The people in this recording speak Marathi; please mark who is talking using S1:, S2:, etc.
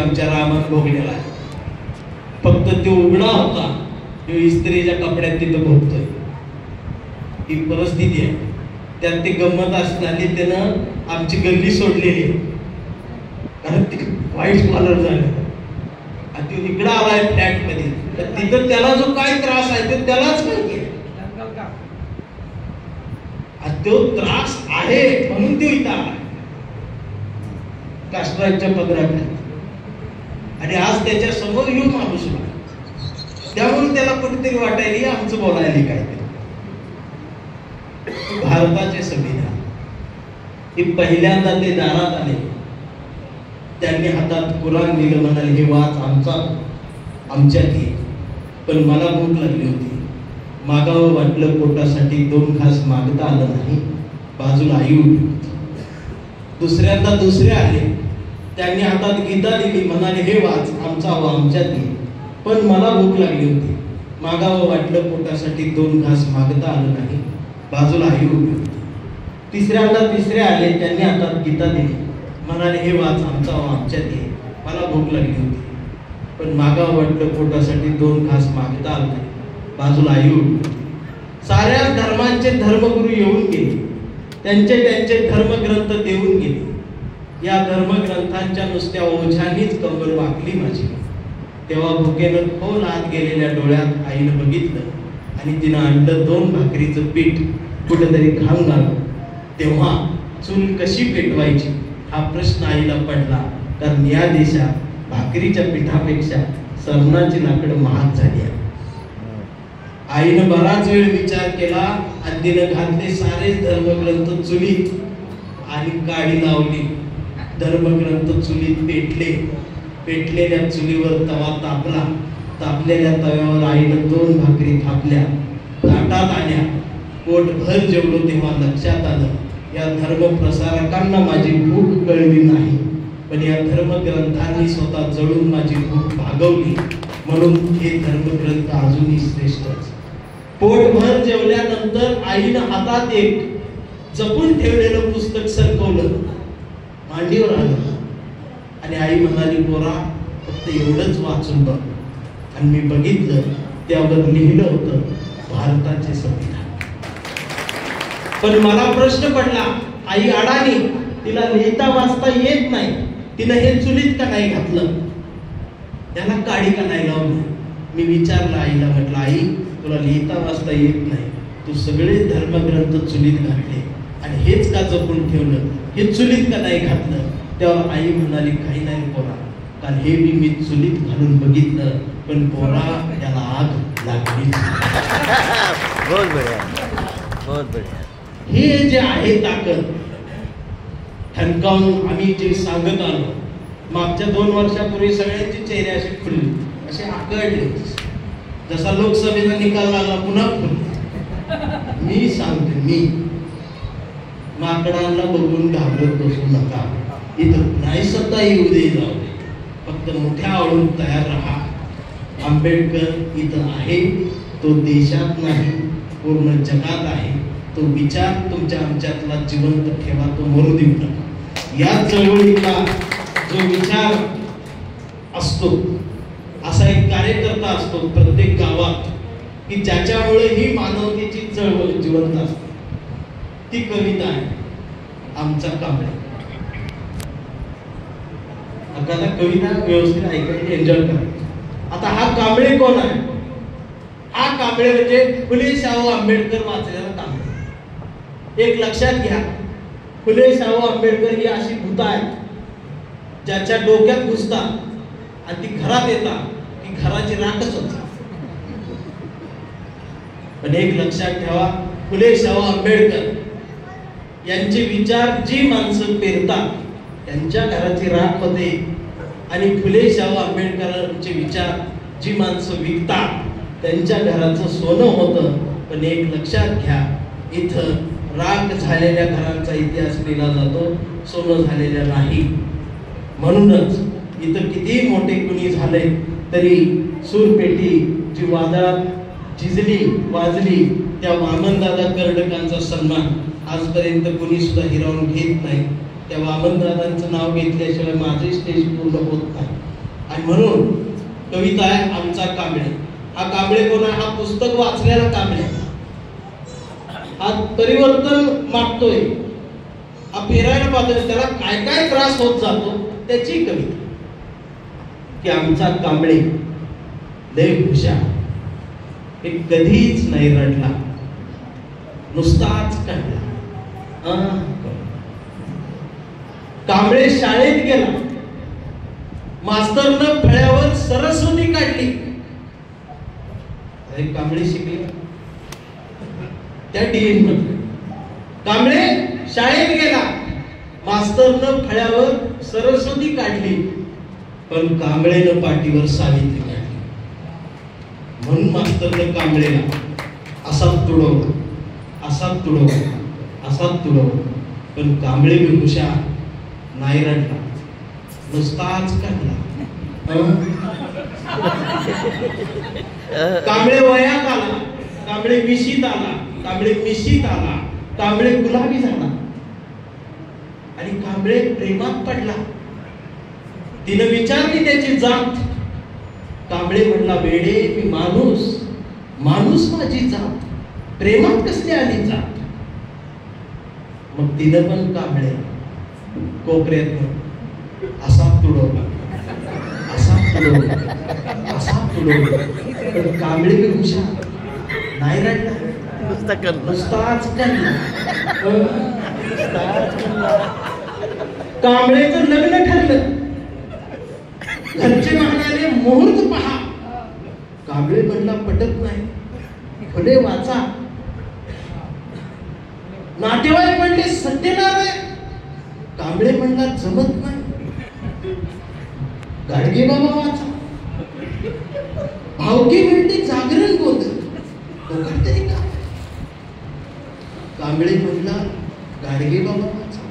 S1: आमच्या रामात भोगलेला आहे. फक्त तो उघडा होता, तो इस्त्रीच्या कपड्यात तिथं भोगतोय. ही परिस्थिती आहे. त्यात ते गंमत असताना त्यानं आमची गल्ली सोडलेली आहे, कारण ती व्हाईट कॉलर झालं आणि तो इकडं आलाय फ्लॅट मध्ये, तर तिथं त्याला जो काय त्रास आहे ते त्यालाच माहिती आहे. तो त्रास आहे म्हणून तो इथं आला कास्ट्राच्या पदराखाली, आणि आज त्याच्या समोर येऊन माणूस आला. त्यामुळे त्याला कुठेतरी वाटायला आमचं बोलायला काय. भारताचे संविधान हे पहिल्यांदा ते दारात आले, त्यांनी हातात कुराण दिलं, म्हणाले हे वाच आमच्यात ये. पण मला भूक लागली होती, मागावं वाटलं पोटासाठी, 2 घास मागता आलं नाही, बाजूला आई उभी होती. दुसऱ्यांदा दुसरे आले, त्यांनी हातात गीता दिली, म्हणाले हे वाच आमच्यात ये. पण मला भूक लागली होती, मागावं वाटलं पोटासाठी, 2 घास मागता आलं नाही, बाजूला आई उभी होती. तिसऱ्यांदा तिसरे आले, त्यांनी हातात गीता दिली, म्हणाले हे वाच आमच्यात ये. मला भूक लागली होती, पण मागावं वाटलं पोटासाठी, 2 घास मागता आलं नाही, बाजूला आई उभी होती. साऱ्या धर्मांचे धर्मगुरू येऊन गेले, त्यांचे धर्मग्रंथ देऊन गेले. या धर्मग्रंथांच्या नुसत्या ओझ्यानीच कंबर वाकली माझी. तेव्हा भुकेनं खोल आत गेलेल्या डोळ्यात आईनं बघितलं आणि तिनं आणलं 2 भाकरीचं पीठ, कुठेतरी घाम घालून. तेव्हा चूल कशी पेटवायची हा प्रश्न आईला पडला, कारण या देशात भाकरीच्या पिठापेक्षा सरणाची लाकडं महाग झाली आहे. आईनं बराच वेळ विचार केला आणि तिनं घातले सारे धर्मग्रंथ चुलीत आणि काडी लावली. धर्मग्रंथ चुलीत पेटले. पेटलेल्या चुलीवर तवा तापला. तापलेल्या तव्यावर आईनं 2 भाकरी थापल्या, ताटात आल्या. पोटभर जेवलो तेव्हा लक्षात आलं, या धर्म प्रसारकांना माझी भूक कळली नाही, पण या धर्मग्रंथांनी स्वतः जळून माझी भूक भागवली, म्हणून हे धर्मग्रंथ अजूनही श्रेष्ठच. पोटभर जेवल्यानंतर आईनं हातात एक जपून ठेवलेलं पुस्तक सरकवलं, मांडीवर आलं आणि आई म्हणाली, पोरा फक्त एवढंच वाचून बघ. आणि मी बघितलं, त्यावर लिहिलं होतं भारताचे संविधान. पण मला प्रश्न पडला, आई अडाणी, तिला लिहिता वाचता येत नाही, तिनं हे चुलीत का नाही घातलं, त्याला काडी का नाही लावली. मी विचारलं आईला, म्हटलं आई तुला लिहिता वाचता येत नाही, तू सगळे धर्मग्रंथ चुलीत घातले आणि हेच का जपून ठेवलं, हे चुलीत का नाही घातलं. तेव्हा आई म्हणाली, काही नाही पोरा, कारण हे मी चुलीत घालून बघितलं, पण पोरा त्याला आग लागली.
S2: बहुत बढिया, बहुत बढिया.
S1: हे जे आहे ताकद ठणकावून आम्ही जे सांगत आलो, मागच्या 2 वर्षापूर्वी सगळ्यांचे चेहरे असे खुलले, असे आकडले, जसा लोकसभेचा निकाल लागला पुन्हा खुलले. मी सांगते, मी माकडांना बघून घाबरत बसू नका. इथं नाही सत्ता येऊ दे, जाऊ दे, फक्त मोठ्या आवडून तयार राहा. आंबेडकर इथं आहे, तो देशात नाही पूर्ण जगात आहे. तो विचार तुमच्या आमच्यातला जिवंत ठेवा, तो मरू देऊ नका. या चळवळीला जो विचार असतो, असा एक कार्यकर्ता असतो प्रत्येक गावात, की ज्याच्यामुळे ही मानवतेची चळवळ जिवंत असते. ती कविता आहे आमचा कांबळे. आता कविता व्यवस्थित ऐकायची, एन्जॉय करायची. आता हा कांबळे कोण आहे? हा कांबळे म्हणजे फुले शाहू आंबेडकर वाचलेला कांबळे. एक लक्षात घ्या, फुले शाहू आंबेडकर ही अशी भूत आहेत ज्याच्या डोक्यात घुसतात आणि ती घरात येतात की घराची राखच होती. पण एक लक्षात ठेवा, फुले शाहू आंबेडकर यांचे विचार जी माणसं पेरतात त्यांच्या घराची राख होते, आणि फुले शाहू आंबेडकरांचे विचार जी माणसं विकतात त्यांच्या घराचं सोनं होतं. पण एक लक्षात घ्या, इथं राख झालेल्या घरांचा इतिहास लिहिला जातो, सोनं झालेल्या नाही. म्हणूनच इथं किती मोठे कुणी झाले तरी सूरपेटी जी वादळात झिजली वाजली, त्या वामनदादा कर्डकांचा सन्मान आजपर्यंत कुणी सुद्धा हिरावून घेत नाही. त्या वामनदादांचं नाव घेतल्याशिवाय माझे स्टेज पूर्ण होत नाही. आणि म्हणून कविता आहे आमचा कांबळे. हा कांबळे कोण आहे? हा पुस्तक वाचलेला कांबळे. हा परिवर्तन मागतोय, हा फिरायला पाहतोय, त्याला काय काय त्रास होत जातो त्याची कविता की आमचा कांबळे लय हुशार, हे कधीच नाही रडला, नुसताच काढला. कांबळे शाळेत गेला, मास्तरनं फळ्यावर सरस्वती काढली. कांबळे शिकले त्या डीएन मध्ये. कांबळे शाळेत गेला, मास्तरनं फळ्यावर सरस्वती काढली, पण कांबळेनं पाठीवर सावित्री काढली. म्हणून मास्तरनं कांबळेला असा तुडवला, असा तुडवला, असा तुडवला, पण कांबळे बी हुशार, नाही रडला, नुसताच काढला. कांबळे वयात आला, कांबळे मिशीत आला, कांबळे मिशीत आला, कांबळे गुलाबी झाला आणि कांबळे प्रेमात पडला. तिनं विचारली त्याची जात. कांबळे म्हणला, वेडे मी माणूस, माणूस माझी जात, प्रेमात कसली आली जात. मग तिनं पण कांबळे कोपऱ्यात असा तुडवला, असा तुडवला, असा तुडवला, पण कांबळे बी हुशार, नाही रडला, नुसताच काढला. कांबळेचं लग्न ठरलं. घरचे म्हणाले मुहूर्त पहा. कांबळे म्हणला पटत नाही, फळे वाचा. नातेवाईक म्हणले सत्यनारायण. कांबळे म्हणला जमत नाही, गाडगे बाबा वाचा. भावकी म्हणते जागरण गोंधळ, तरी का. कांबळे म्हणला गाडगे बाबा वाचा.